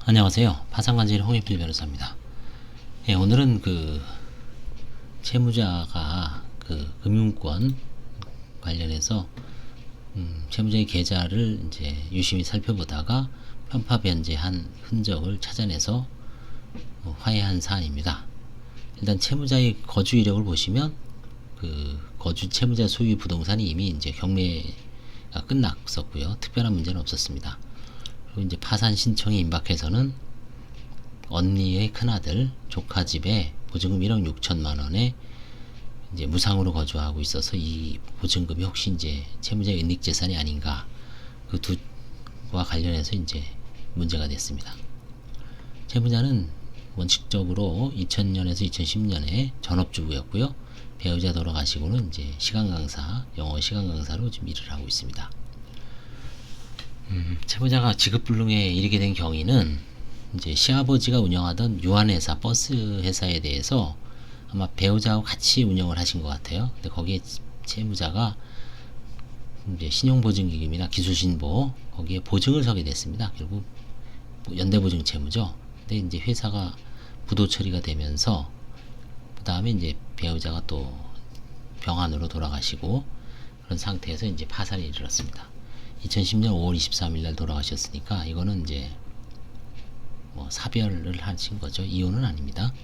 안녕하세요. 파산관제일 홍익필 변호사입니다. 예, 오늘은 채무자가 금융권 관련해서 채무자의 계좌를 이제 유심히 살펴보다가 편파 변제한 흔적을 찾아내서 화해한 사안입니다. 일단 채무자의 거주 이력을 보시면 거주 채무자 소유 부동산이 이미 이제 경매가 끝났었고요. 특별한 문제는 없었습니다. 그리고 이제 파산 신청이 임박해서는 언니의 큰아들 조카 집에 보증금 1억 6천만 원에 이제 무상으로 거주하고 있어서 이 보증금이 혹시 이제 채무자의 은닉재산이 아닌가, 그 두와 관련해서 이제 문제가 됐습니다. 채무자는 원칙적으로 2000년에서 2010년에 전업주부였고요. 배우자 돌아가시고는 이제 영어 시간 강사로 지금 일을 하고 있습니다. 채무자가 지급불능에 이르게 된 경위는 이제 시아버지가 운영하던 유한회사, 버스 회사에 대해서 아마 배우자하고 같이 운영을 하신 것 같아요. 근데 거기에 채무자가 이제 신용보증기금이나 기술신보 거기에 보증을 서게 됐습니다. 결국 연대보증 채무죠. 근데 이제 회사가 부도 처리가 되면서 그 다음에 이제 배우자가 또 병환으로 돌아가시고 그런 상태에서 이제 파산에 이르렀습니다. 2010년 5월 23일 날 돌아가셨으니까 이거는 이제 사별을 하신 거죠. 이혼은 아닙니다.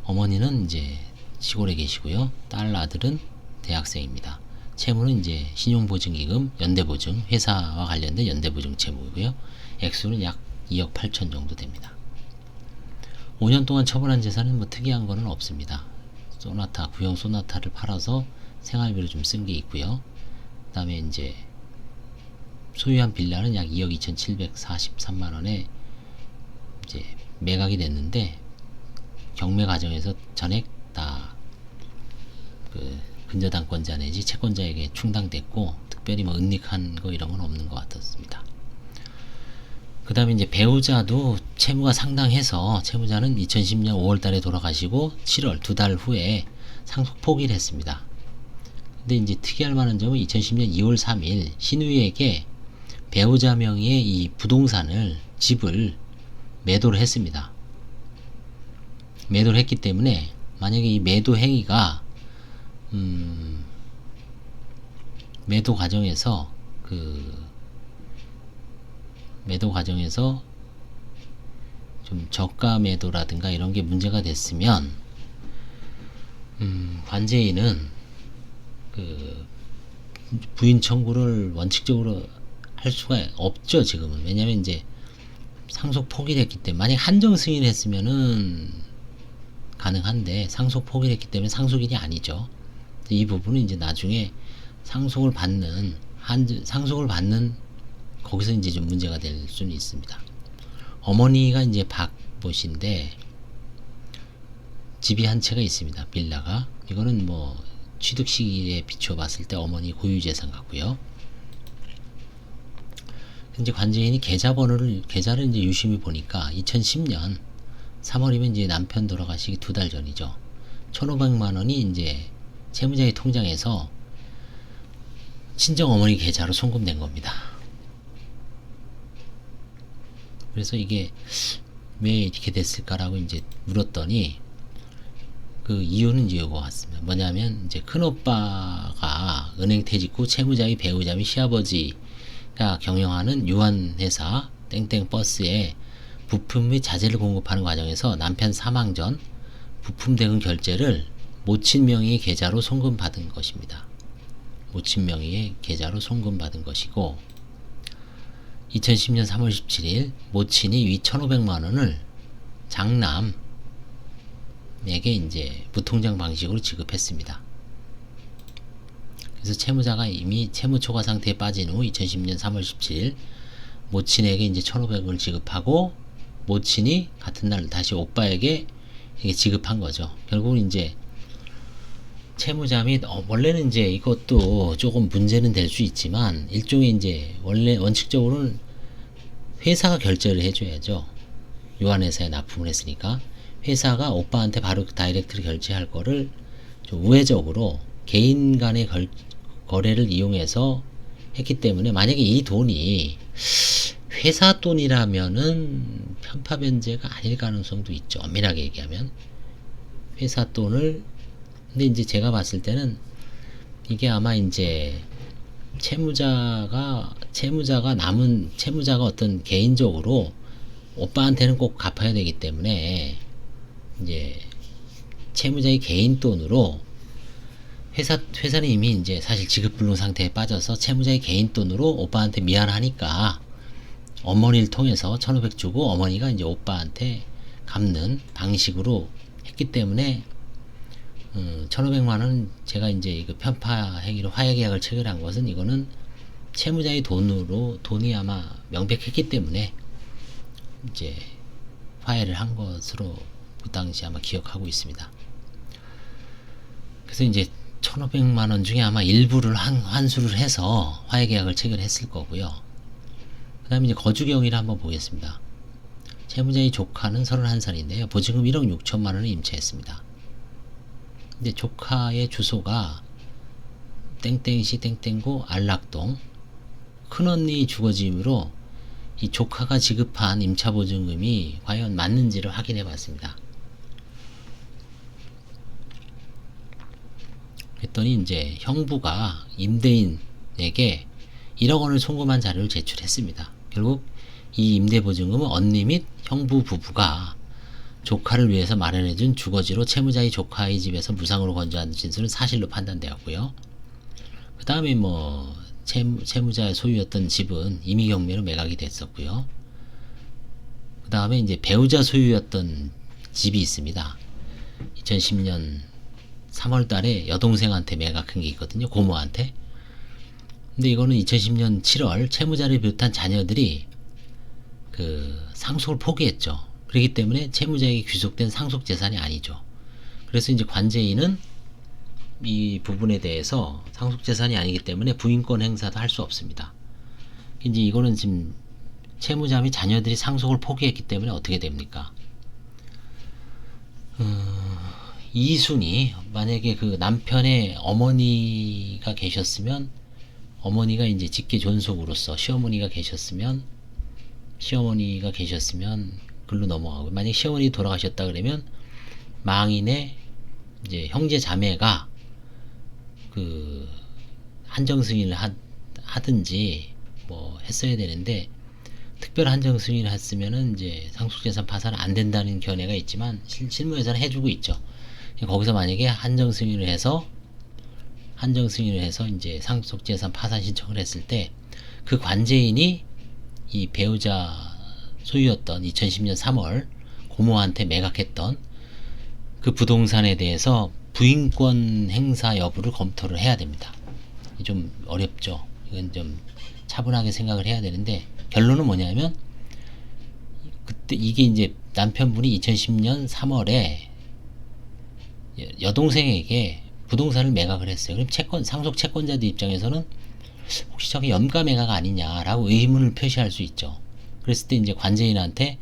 어머니는 이제 시골에 계시고요. 딸 아들은 대학생입니다. 채무는 이제 신용보증기금, 연대보증, 회사와 관련된 연대보증 채무고요. 액수는 약 2억 8천 정도 됩니다. 5년 동안 처분한 재산은 특이한 거는 없습니다. 구형 소나타를 팔아서 생활비로 좀 쓴 게 있고요. 그 다음에 이제 소유한 빌라는 약 2억 2,743만 원에 이제 매각이 됐는데 경매 과정에서 전액 다 근저당권자 내지 채권자에게 충당됐고 특별히 은닉한 거 이런 건 없는 것 같았습니다. 그 다음에 이제 배우자도 채무가 상당해서 채무자는 2010년 5월 달에 돌아가시고 7월 2달 후에 상속 포기를 했습니다. 근데 이제 특이할 만한 점은 2010년 2월 3일 신우이에게 배우자 명의의 이 부동산을, 집을 매도를 했습니다. 매도를 했기 때문에 만약에 이 매도 행위가 매도 과정에서 좀 저가 매도라든가 이런 게 문제가 됐으면 관제인은 부인 청구를 원칙적으로 할 수가 없죠. 지금은. 왜냐면 이제 상속 포기를 했기 때문에, 만약 한정 승인을 했으면은 가능한데 상속 포기를 했기 때문에 상속인이 아니죠. 이 부분은 이제 나중에 상속을 받는 거기서 이제 좀 문제가 될 수는 있습니다. 어머니가 이제 박모 씨인데 집이 한 채가 있습니다. 빌라가. 이거는 취득 시기에 비추어 봤을 때 어머니 고유 재산 같고요. 이제 관제인이 계좌를 이제 유심히 보니까 2010년 3월이면 이제 남편 돌아가시기 2달 전이죠. 1,500만 원이 이제 채무자의 통장에서 친정 어머니 계좌로 송금된 겁니다. 그래서 이게 왜 이렇게 됐을까라고 이제 물었더니 그 이유는 이제 이거 같습니다. 뭐냐면 이제 큰오빠가 은행퇴직 후 채무자의 배우자 및 시아버지가 경영하는 유한회사 땡땡 버스에 부품 및 자재를 공급하는 과정에서 남편 사망 전 부품 대금 결제를 모친 명의의 계좌로 송금받은 것입니다. 모친 명의의 계좌로 송금받은 것이고 2010년 3월 17일 모친이 위 1,500만 원을 장남에게 이제 무통장 방식으로 지급했습니다. 그래서 채무자가 이미 채무 초과 상태에 빠진 후 2010년 3월 17일 모친에게 이제 1,500원을 지급하고 모친이 같은 날 다시 오빠에게 지급한 거죠. 결국은 이제 채무자 및 원래는 이제 이것도 조금 문제는 될 수 있지만 일종의 이제 원래 원칙적으로는 회사가 결제를 해줘야죠. 유한회사에 납품을 했으니까 회사가 오빠한테 바로 다이렉트로 결제할 거를 좀 우회적으로 개인 간의 거래를 이용해서 했기 때문에 만약에 이 돈이 회사 돈이라면은 편파 변제가 아닐 가능성도 있죠. 엄밀하게 얘기하면 회사 돈을, 근데 이제 제가 봤을 때는 이게 아마 이제 채무자가 어떤 개인적으로 오빠한테는 꼭 갚아야 되기 때문에 이제 채무자의 개인 돈으로 회사는 이미 이제 사실 지급불능 상태에 빠져서 채무자의 개인 돈으로 오빠한테 미안하니까 어머니를 통해서 1,500 주고 어머니가 이제 오빠한테 갚는 방식으로 했기 때문에 1,500만원 제가 이제 이거 편파 행위로 화해계약을 체결한 것은 이거는 채무자의 돈이 아마 명백했기 때문에 이제 화해를 한 것으로 그 당시 아마 기억하고 있습니다. 그래서 이제 1,500만원 중에 아마 일부를 환수를 해서 화해계약을 체결했을 거고요. 그 다음에 이제 거주경위를 한번 보겠습니다. 채무자의 조카는 31살인데요. 보증금 1억 6천만원을 임차했습니다. 근데 조카의 주소가 땡땡시 땡땡고 안락동, 큰언니 주거지으로 이 조카가 지급한 임차보증금이 과연 맞는지를 확인해 봤습니다. 그랬더니 이제 형부가 임대인에게 1억 원을 송금한 자료를 제출했습니다. 결국 이 임대보증금은 언니 및 형부 부부가 조카를 위해서 마련해준 주거지로 채무자의 조카의 집에서 무상으로 건조한 진술은 사실로 판단되었고요. 그 다음에 뭐 채무자의 소유였던 집은 임의경매로 매각이 됐었고요. 그 다음에 이제 배우자 소유였던 집이 있습니다. 2010년 3월 달에 여동생한테 매각한 게 있거든요. 고모한테. 근데 이거는 2010년 7월 채무자를 비롯한 자녀들이 그 상속을 포기했죠. 그렇기 때문에 채무자에게 귀속된 상속 재산이 아니죠. 그래서 이제 관제인은 이 부분에 대해서 상속 재산이 아니기 때문에 부인권 행사도 할 수 없습니다. 이제 이거는 지금 채무자 및 자녀들이 상속을 포기했기 때문에 어떻게 됩니까? 이순이 만약에 그 남편의 어머니가 계셨으면 어머니가 이제 직계 존속으로서 시어머니가 계셨으면 글로 넘어가고, 만약 시어머니 돌아가셨다 그러면 망인의 이제 형제 자매가 그 한정 승인을 하든지 뭐 했어야 되는데, 특별 한정 승인을 했으면은 이제 상속재산 파산은 안 된다는 견해가 있지만 실무에서는 해주고 있죠. 거기서 만약에 한정 승인을 해서 이제 상속재산 파산 신청을 했을 때 그 관제인이 이 배우자 소유였던 2010년 3월 고모한테 매각했던 그 부동산에 대해서 부인권 행사 여부를 검토를 해야 됩니다. 좀 어렵죠. 이건 좀 차분하게 생각을 해야 되는데, 결론은 뭐냐면 그때 이게 이제 남편분이 2010년 3월에 여동생에게 부동산을 매각을 했어요. 그럼 상속 채권자들 입장에서는 혹시 저게 염가 매각 아니냐라고 의문을 표시할 수 있죠. 그랬을 때 이제 관제인한테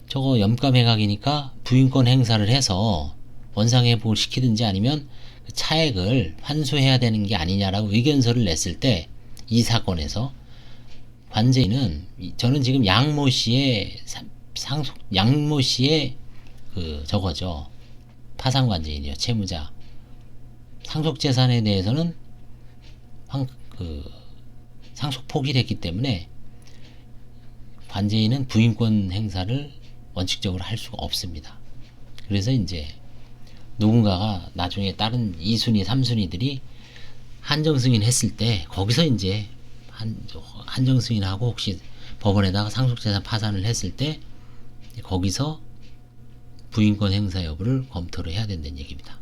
저거 염가 매각이니까 부인권 행사를 해서 원상회복을 시키든지 아니면 차액을 환수해야 되는 게 아니냐라고 의견서를 냈을 때, 이 사건에서 관제인은 저는 지금 양모 씨의 그 저거죠. 파산 관제인이요. 채무자. 상속 재산에 대해서는 상속 포기를 했기 때문에 관제인은 부인권 행사를 원칙적으로 할 수가 없습니다. 그래서 이제 누군가가 나중에 다른 2순위, 3순위들이 한정 승인 했을 때 거기서 이제 한정 승인하고 혹시 법원에다가 상속재산 파산을 했을 때 거기서 부인권 행사 여부를 검토를 해야 된다는 얘기입니다.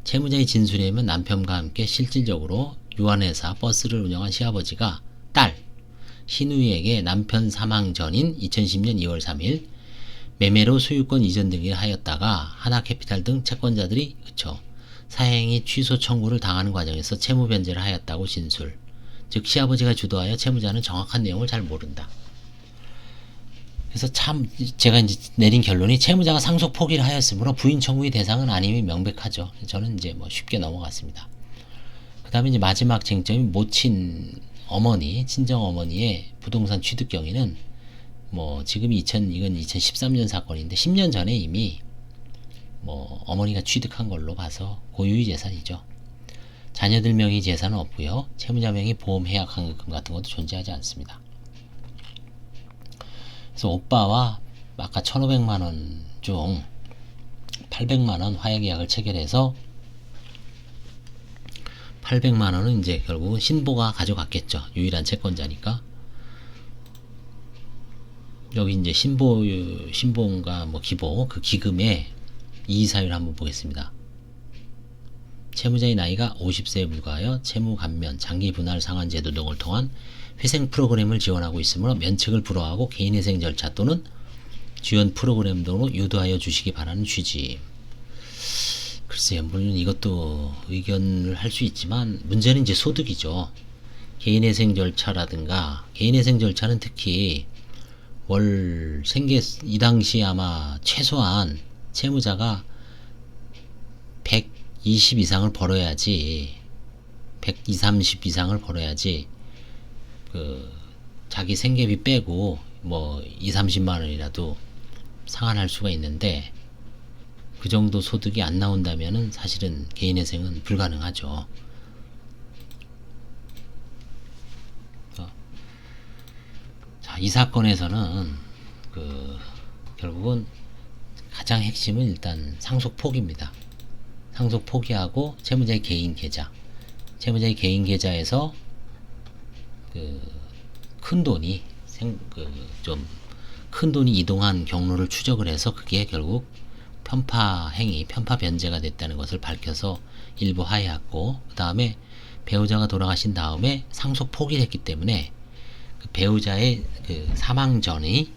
채무자의 진술에 의하면 남편과 함께 실질적으로 유한회사 버스를 운영한 시아버지가 딸 신우이에게 남편 사망 전인 2010년 2월 3일 매매로 소유권 이전 등을 하였다가 하나캐피탈 등 채권자들이 사행위 취소 청구를 당하는 과정에서 채무 변제를 하였다고 진술. 즉 시아버지가 주도하여 채무자는 정확한 내용을 잘 모른다. 그래서 제가 이제 내린 결론이 채무자가 상속 포기를 하였으므로 부인 청구의 대상은 아님이 명백하죠. 저는 이제 뭐 쉽게 넘어갔습니다. 그 다음에 이제 마지막 쟁점이 모친 어머니, 친정 어머니의 부동산 취득 경위는 뭐 지금 이건 2013년 사건인데 10년 전에 이미 뭐 어머니가 취득한 걸로 봐서 고유의 재산이죠. 자녀들 명의 재산은 없고요. 채무자 명의 보험 해약 환급금 같은 것도 존재하지 않습니다. 그래서 오빠와 아까 1,500만원 중 800만원 화해계약을 체결해서 800만원은 이제 결국은 신보가 가져갔겠죠. 유일한 채권자니까. 여기 이제 신보인가 뭐 기보 그 기금의 이의사유를 한번 보겠습니다. 채무자의 나이가 50세에 불과하여 채무 감면, 장기 분할 상환제도 등을 통한 회생 프로그램을 지원하고 있으므로 면책을 불허하고 개인회생 절차 또는 지원 프로그램 등으로 유도하여 주시기 바라는 취지. 글쎄요, 물론 이것도 의견을 할 수 있지만 문제는 이제 소득이죠. 개인회생 절차라든가 개인회생 절차는 특히 월 생계 이 당시 아마 최소한 채무자가 120 이상을 벌어야지 120, 30 이상을 벌어야지 그 자기 생계비 빼고 뭐 2, 30만 원이라도 상환할 수가 있는데 그 정도 소득이 안 나온다면은 사실은 개인회생은 불가능하죠. 자, 이 사건에서는 결국은 가장 핵심은 일단 상속 포기입니다. 상속 포기하고 채무자의 개인 계좌, 채무자의 개인 계좌에서 큰 돈이 좀 큰 돈이 이동한 경로를 추적을 해서 그게 결국 편파 행위, 편파 변제가 됐다는 것을 밝혀서 일부 하해했고, 그 다음에 배우자가 돌아가신 다음에 상속 포기를 했기 때문에 그 배우자의 사망 전의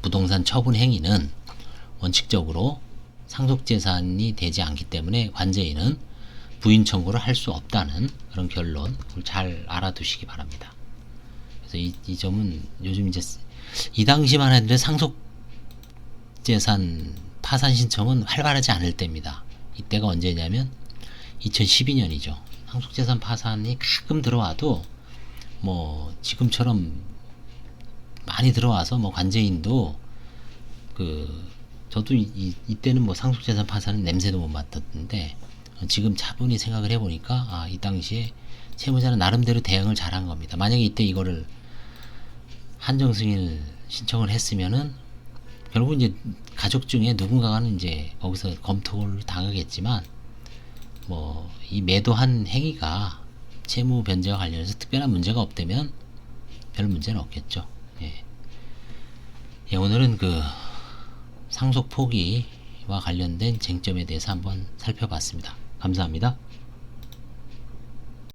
부동산 처분 행위는 원칙적으로 상속재산이 되지 않기 때문에 관제인은 부인 청구를 할 수 없다는 그런 결론을 잘 알아두시기 바랍니다. 그래서 이 점은 요즘 이제 이 당시만 해도 상속재산 파산 신청은 활발하지 않을 때입니다. 이때가 언제냐면 2012년이죠. 상속재산 파산이 가끔 들어와도 뭐 지금처럼 많이 들어와서 뭐 관제인도 저도 이때는 뭐 상속재산 파산은 냄새도 못 맡았는데 지금 차분히 생각을 해보니까 이 당시에 채무자는 나름대로 대응을 잘한 겁니다. 만약에 이때 이거를 한정승인 신청을 했으면은 결국 이제 가족 중에 누군가는 이제 거기서 검토를 당하겠지만 뭐 이 매도한 행위가 채무 변제와 관련해서 특별한 문제가 없다면 별 문제는 없겠죠. 예, 오늘은 상속 포기와 관련된 쟁점에 대해서 한번 살펴봤습니다. 감사합니다.